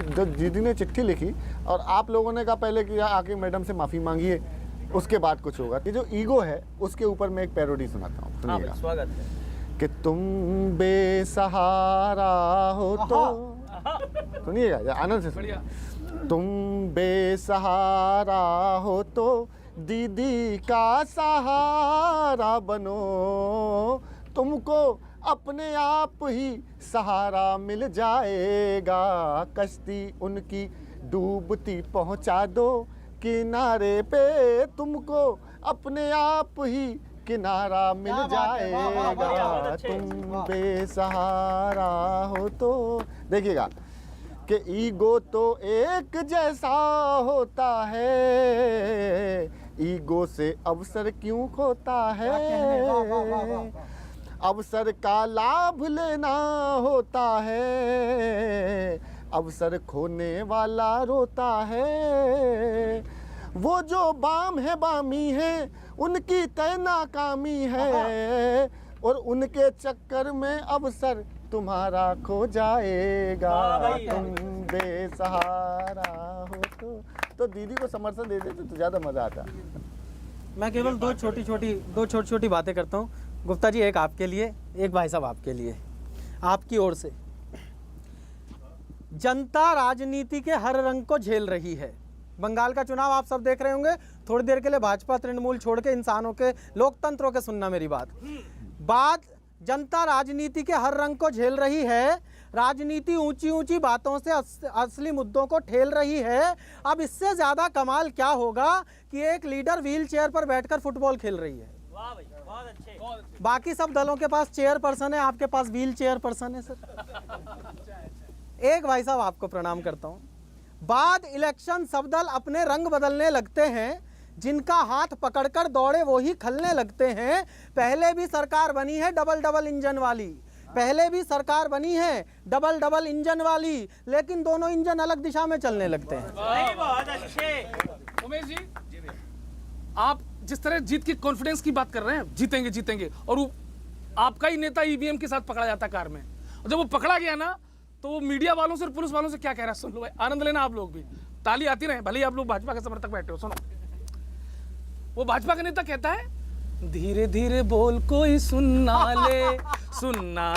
जो दीदी ने चिट्ठी लिखी और आप लोगों ने कहा पहले कि आके मैडम से माफ़ी मांगिए, उसके बाद कुछ होगा। ये जो ईगो है उसके ऊपर मैं एक पैरोडी सुनाता हूँ, सुनिएगा। स्वागत है। कि तुम बेसहारा हो तो, सुनिएगा आनंद से सुनिए। तुम बेसहारा हो तो दीदी का सहारा बनो, तुमको अपने आप ही सहारा मिल जाएगा, कश्ती उनकी डूबती पहुंचा दो किनारे पे, तुमको अपने आप ही किनारा मिल जाएगा, तुम बेसहारा हो तो। देखिएगा कि ईगो तो एक जैसा होता है, ईगो से अवसर क्यों खोता है, अवसर का लाभ लेना होता है, अवसर खोने वाला रोता है, वो जो बाम है बामी है उनकी तय नाकामी है, और उनके चक्कर में अवसर तुम्हारा खो जाएगा, तुम बेसहारा हो तो दीदी को समर्थन दे देते तो ज़्यादा मज़ा आता। मैं केवल दो छोटी छोटी बातें करता हूँ गुप्ता जी, एक आपके लिए, एक भाई साहब आपके लिए, आपकी ओर से। जनता राजनीति के हर रंग को झेल रही है। बंगाल का चुनाव आप सब देख रहे होंगे, थोड़ी देर के लिए भाजपा तृणमूल छोड़ के इंसानों के, लोकतंत्रों के सुनना मेरी बात। जनता राजनीति के हर रंग को झेल रही है, राजनीति ऊंची ऊंची बातों से असली मुद्दों को ठेल रही है। अब इससे ज्यादा कमाल क्या होगा कि एक लीडर व्हील चेयर पर बैठकर फुटबॉल खेल रही है। वाह भाई, बहुत अच्छे। बाकी सब दलों के पास चेयर पर्सन है, आपके पास व्हील चेयर पर्सन है सर। एक भाई साहब आपको प्रणाम करता हूं। बाद इलेक्शन सब दल अपने रंग बदलने लगते हैं, जिनका हाथ पकड़कर दौड़े वो ही खलने लगते हैं। पहले भी सरकार बनी है डबल इंजन वाली, पहले भी सरकार बनी है डबल इंजन वाली, लेकिन दोनों इंजन अलग दिशा में चलने लगते हैं। बहुत अच्छे। उमेश जी, आप जिस तरह जीत की कॉन्फिडेंस की बात कर रहे हैं, जीतेंगे, और वो आपका ही नेता ईवीएम के साथ पकड़ा जाता कार में, और जब वो पकड़ा गया ना तो वो मीडिया वालों से और पुलिस वालों से क्या कह रहा है सुन लो भाई, आनंद लेना आप लोग भी, ताली आती रहे, भले ही आप लोग भाजपा के समर्थक बैठे हो। सुनो, वो भाजपा का नेता कहता है, धीरे धीरे बोल कोई सुनना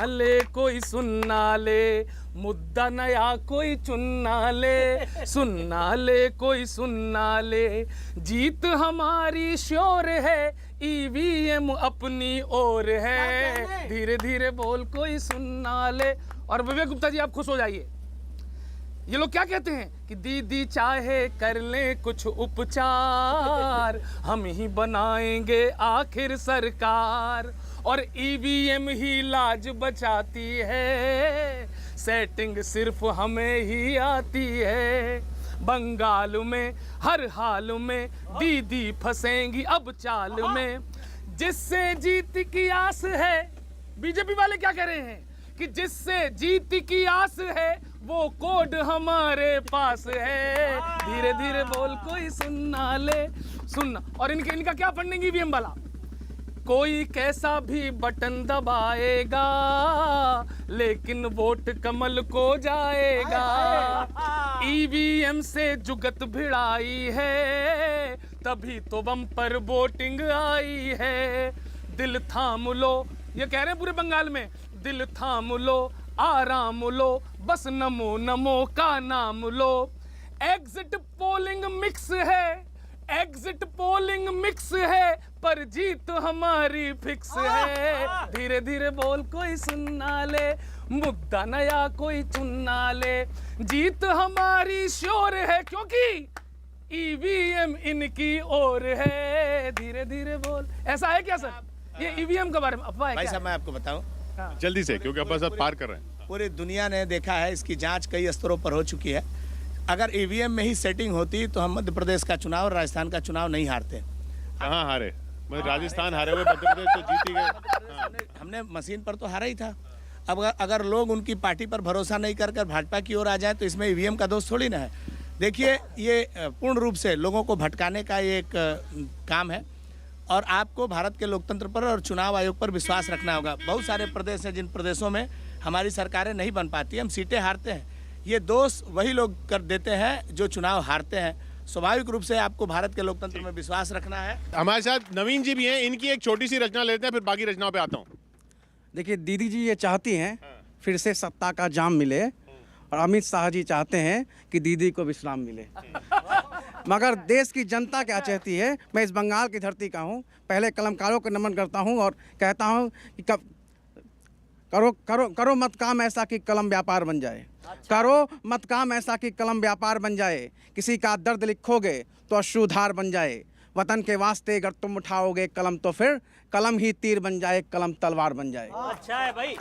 ले कोई सुनना ले, मुद्दा नया कोई चुनना ले कोई सुनना ले, जीत हमारी श्योर है ईवीएम अपनी ओर है, धीरे धीरे बोल कोई सुनना ले। और विवेक गुप्ता जी, आप खुश हो जाइए, ये लोग क्या कहते हैं कि दीदी चाहे कर ले कुछ उपचार, हम ही बनाएंगे आखिर सरकार, और ईवीएम ही लाज बचाती है, सेटिंग सिर्फ हमें ही आती है, बंगाल में हर हाल में दीदी फंसेंगी अब चाल में, जिससे जीत की आस है। बीजेपी वाले क्या कह रहे हैं कि जिससे जीत की आस है वो कोड हमारे पास है, धीरे धीरे बोल कोई सुनना। और इनका क्या फंडिंग ईवीएम वाला, कोई कैसा भी बटन दबाएगा लेकिन वोट कमल को जाएगा, ईवीएम से जुगत भिड़ाई है तभी तो बम्पर वोटिंग आई है, दिल थाम लो, ये कह रहे हैं पूरे बंगाल में, दिल थाम लो आराम लो, बस नमो नमो का नाम लो, एग्जिट पोलिंग मिक्स है पर जीत हमारी फिक्स है, धीरे धीरे बोल कोई सुनना ले, मुद्दा नया कोई चुनना ले, जीत हमारी श्योर है क्योंकि ईवीएम इनकी ओर है, धीरे धीरे बोल। ऐसा है क्या सर? ये ईवीएम के बारे में अफवाह है भाई क्या? साहब मैं आपको बताऊं, जल्दी से, क्योंकि अपन सब पार कर रहे हैं। पूरी दुनिया ने देखा है, इसकी जांच कई स्तरों पर हो चुकी है। अगर ईवीएम में ही सेटिंग होती तो हम मध्य प्रदेश का चुनाव और राजस्थान का चुनाव नहीं हारते। कहाँ हारे? मतलब राजस्थान हारे हुए, मध्य प्रदेश तो जीत ही गए। हमने मशीन पर तो हारा ही था। अब अगर लोग उनकी पार्टी पर भरोसा नहीं कर भाजपा की ओर आ जाए तो इसमें ईवीएम का दोष थोड़ी ना है। देखिए, ये पूर्ण रूप से लोगों को भटकाने का एक काम है, और आपको भारत के लोकतंत्र पर और चुनाव आयोग पर विश्वास रखना होगा। बहुत सारे प्रदेश हैं जिन प्रदेशों में हमारी सरकारें नहीं बन पाती, हम सीटें हारते हैं। ये दोष वही लोग कर देते हैं जो चुनाव हारते हैं। स्वाभाविक रूप से आपको भारत के लोकतंत्र में विश्वास रखना है। हमारे साथ नवीन जी भी हैं, इनकी एक छोटी सी रचना लेते हैं, फिर बाकी रचनाओं पे आता हूँ। देखिए, दीदी जी ये चाहती हैं फिर से सत्ता का जाम मिले, और अमित शाह जी चाहते हैं कि दीदी को विश्राम मिले। मगर देश की जनता क्या चाहती है? मैं इस बंगाल की धरती का हूँ, पहले कलमकारों को नमन करता हूँ और कहता हूँ कि करो करो करो मत काम ऐसा कि कलम व्यापार बन जाए। करो मत काम ऐसा कि कलम व्यापार बन जाए। किसी का दर्द लिखोगे तो अश्रुधार बन जाए। वतन के वास्ते अगर तुम उठाओगे कलम तो फिर कलम ही तीर बन जाए, कलम तलवार बन जाए। अच्छा है भाई।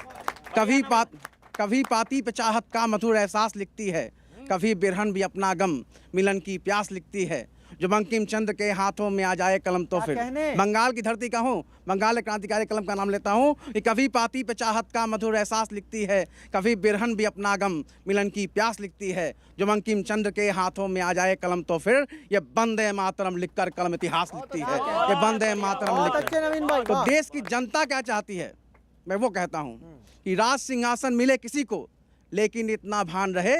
कभी पाती पे चाहत का मधुर एहसास लिखती है, कभी बिरहन भी अपना गम मिलन की प्यास लिखती है। जो बंकिम चंद्र के हाथों में आ जाए कलम तो फिर बंगाल की धरती का हूँ, बंगाल क्रांतिकारी कलम का नाम लेता हूँ कि कभी पाती पे चाहत का मधुर एहसास लिखती है, कभी बिरहन भी अपना गम मिलन की प्यास लिखती है। जो बंकिम चंद्र के हाथों में आ जाए कलम तो फिर ये वंदे मातरम लिखकर कलम इतिहास लिखती है। ये वंदे मातरम लिखकर। तो देश की जनता क्या चाहती है? मैं वो कहता हूँ कि राज सिंहासन मिले किसी को, लेकिन इतना भान रहे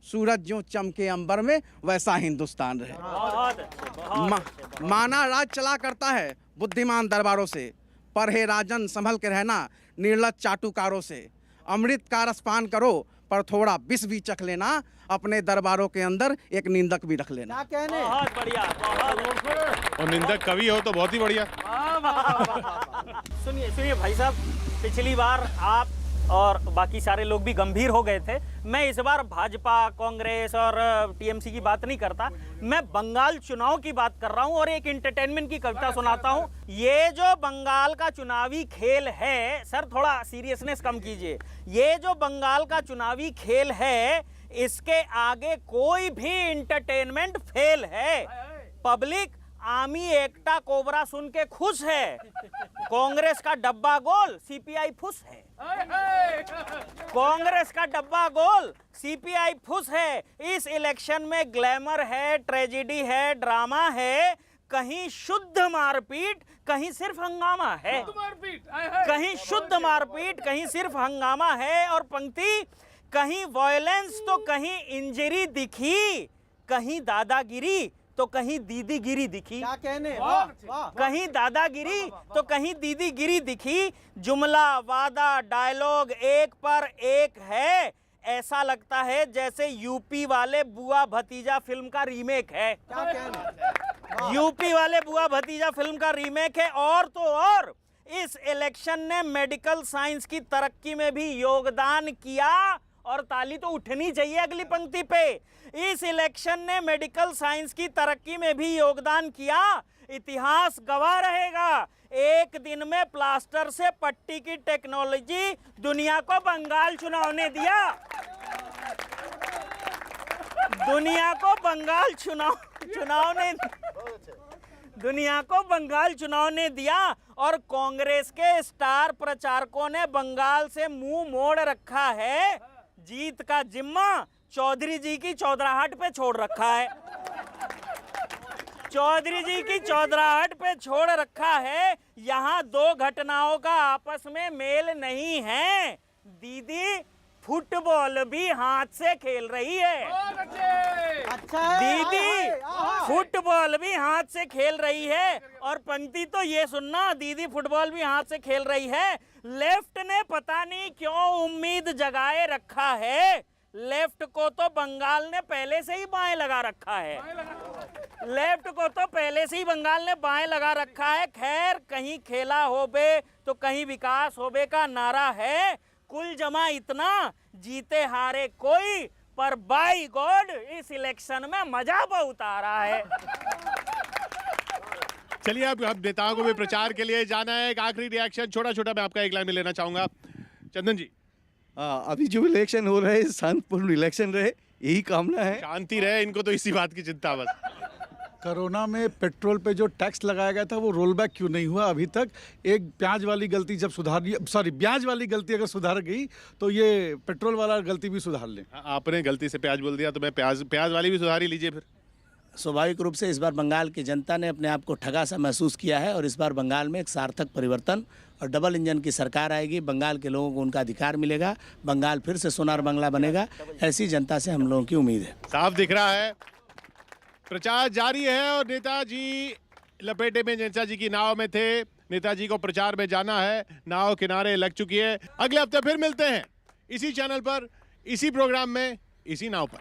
सूरज जो चमके अंबर में वैसा हिंदुस्तान रहे। माना राज चला करता है बुद्धिमान दरबारों से, पर हे राजन संभल के रहना निर्लज चाटुकारों से। अमृत का रसपान करो पर थोड़ा विष भी चख लेना, अपने दरबारों के अंदर एक निंदक भी रख लेना। क्या कहने? बहुत बढ़िया, बहुत। और निंदक कवि हो तो बहुत ही बढ़िया। सुनिए सुनिए भाई साहब, पिछली बार आप और बाकी सारे लोग भी गंभीर हो गए थे। मैं इस बार भाजपा, कांग्रेस और टीएमसी की बात नहीं करता, मैं बंगाल चुनाव की बात कर रहा हूं और एक एंटरटेनमेंट की कविता सुनाता हूं। ये जो बंगाल का चुनावी खेल है, सर थोड़ा सीरियसनेस कम कीजिए। ये जो बंगाल का चुनावी खेल है, इसके आगे कोई भी एंटरटेनमेंट फेल है। पब्लिक आमी एकटा कोबरा सुन के खुश है। कांग्रेस का डब्बा गोल, सीपीआई फुस है। कांग्रेस का डब्बा गोल, सीपीआई फुस है। इस इलेक्शन में ग्लैमर है, ट्रेजेडी है, ड्रामा है। कहीं शुद्ध मारपीट, कहीं सिर्फ हंगामा है। कहीं शुद्ध मारपीट, कहीं सिर्फ हंगामा है। और पंक्ति, कहीं वायलेंस तो कहीं इंजरी दिखी, कहीं दादागिरी तो कहीं दीदीगिरी दिखी। क्या कहने? कहीं दादागिरी तो कहीं दीदीगिरी दिखी। जुमला, वादा, डायलॉग एक पर एक है। ऐसा लगता है जैसे यूपी वाले बुआ भतीजा फिल्म का रीमेक है। क्या कहने? यूपी वाले बुआ भतीजा फिल्म का रीमेक है। और तो और इस इलेक्शन ने मेडिकल साइंस की तरक्की में भी योगदान किया, और ताली तो उठनी चाहिए अगली पंक्ति पे। इस इलेक्शन ने मेडिकल साइंस की तरक्की में भी योगदान किया। इतिहास गवाह रहेगा, एक दिन में प्लास्टर से पट्टी की टेक्नोलॉजी दुनिया को बंगाल चुनाव ने दिया। दुनिया को बंगाल चुनाव ने दिया। और कांग्रेस के स्टार प्रचारकों ने बंगाल से मुंह मोड़ रखा है। जीत का जिम्मा चौधरी जी की चौधराहट पे छोड़ रखा है। चौधरी जी की चौधराहट पे छोड़ रखा है। यहाँ दो घटनाओं का आपस में मेल नहीं है। दीदी फुटबॉल भी हाथ से खेल रही है। अच्छा है। दीदी फुटबॉल भी हाथ से खेल रही है। और पंक्ति तो ये सुनना, दीदी फुटबॉल भी हाथ से खेल रही है। लेफ्ट ने पता नहीं क्यों उम्मीद जगाए रखा है। लेफ्ट को तो बंगाल ने पहले से ही बाएं लगा रखा है। लेफ्ट को तो पहले से ही बंगाल ने बाएं लगा रखा है। खैर, कहीं खेला होबे तो कहीं विकास होबे का नारा है। कुल जमा इतना, जीते हारे कोई, पर बाई गॉड इस इलेक्शन में मजा बहुत आ रहा है। चलिए, अब नेताओं को भी प्रचार के लिए जाना है। एक आखिरी रिएक्शन छोटा छोटा मैं आपका एक लाइन में लेना चाहूंगा। चंदन जी, अभी जो इलेक्शन हो रहे हैं शांतिपूर्ण इलेक्शन रहे, यही कामना है। शांति रहे, इनको तो इसी बात की चिंता बस। कोरोना में पेट्रोल पे जो टैक्स लगाया गया था वो रोल बैक क्यों नहीं हुआ अभी तक? एक ब्याज वाली गलती जब ब्याज वाली गलती अगर सुधार गई तो ये पेट्रोल वाला गलती भी सुधार लें। आपने गलती से प्याज बोल दिया तो मैं प्याज वाली भी सुधार ही लीजिए फिर। स्वाभाविक रूप से इस बार बंगाल की जनता ने अपने आप को ठगा सा महसूस किया है और इस बार बंगाल में एक सार्थक परिवर्तन और डबल इंजन की सरकार आएगी, बंगाल के लोगों को उनका अधिकार मिलेगा, बंगाल फिर से सोनार बंगला बनेगा, ऐसी जनता से हम लोगों की उम्मीद है। साफ दिख रहा है, प्रचार जारी है और नेताजी लपेटे में नेताजी की नाव में थे। नेताजी को प्रचार में जाना है, नाव किनारे लग चुकी है। अगले हफ्ते फिर मिलते हैं इसी चैनल पर, इसी प्रोग्राम में, इसी नाव पर।